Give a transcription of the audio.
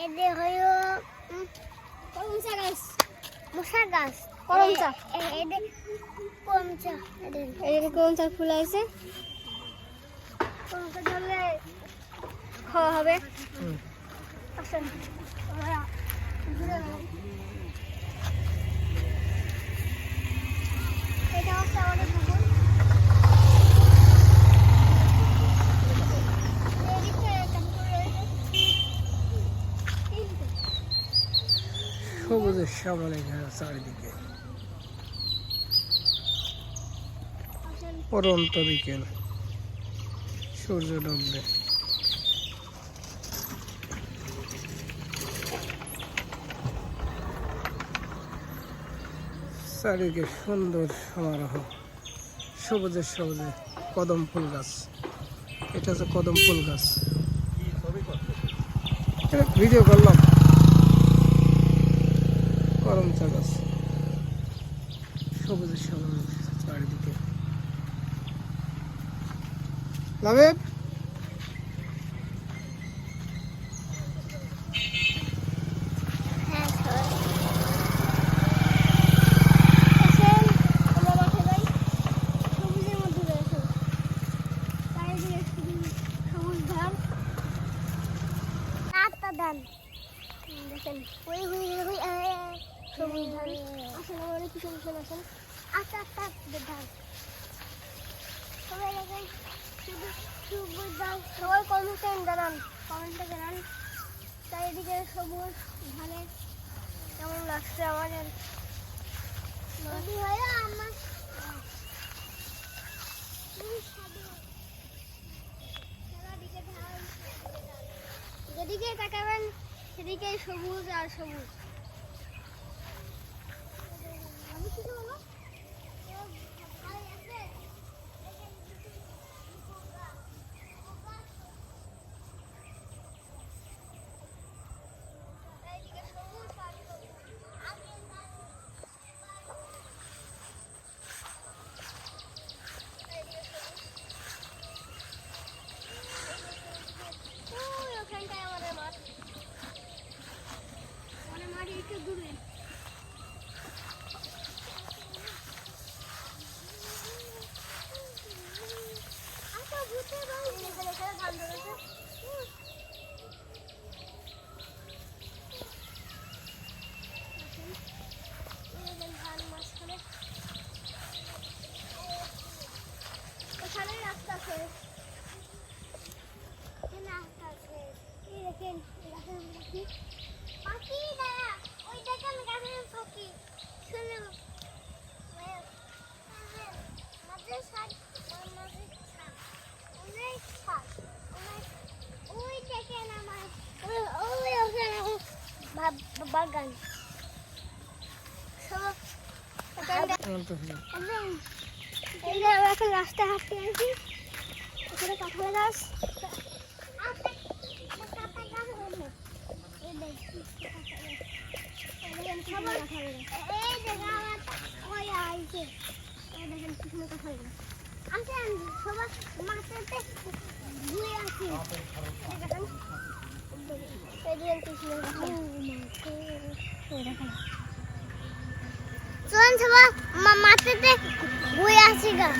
এদের হলো করমচা গাছ, মশা গাছ, করমচা। এদের করমচা, এদের করমচা ফুল আছে। করমচা ধরলে খাওয়া হবে। আসেন আমরা ঘুরে বেড়াই। এটা হচ্ছে আমাদের পুকুর। সবুজের শ্যামলে ঘেরা চারিদিকে, পরন্ত বিকেল, সূর্য ডুববে। চারিদিকে সুন্দর সমারোহ, সবুজের সবুজে কদম ফুল গাছ। এটা হচ্ছে কদম ফুল গাছ। ভিডিও করলাম। করমচা গাছ, সবুজের সবুজ চারিদিকে। লাভেব দেখেন ওই সবুজ ধান। আসেন আমাদের পিছনে পিছনে আসেন। আস্তে আস্তে ধান সবাই দেখেন, শুধু সবুজ ধান। সবাই কমেন্টে জানান চারিদিকে সবুজ ধানে কেমন লাগছে আমাদের। নদী হয়ে আমার যেদিকে তাকাবেন সেদিকে সবুজ আর সবুজ। পাখি দাঁড়া, ওই দেখেন গাছের পাখি। শুনো ওই দেখেন আমার বাগান। এখন রাস্তায় হাঁটতে আসি, ওখানে কাঁঠাল গাছ। মাথাতে ঘুরে আসি গা।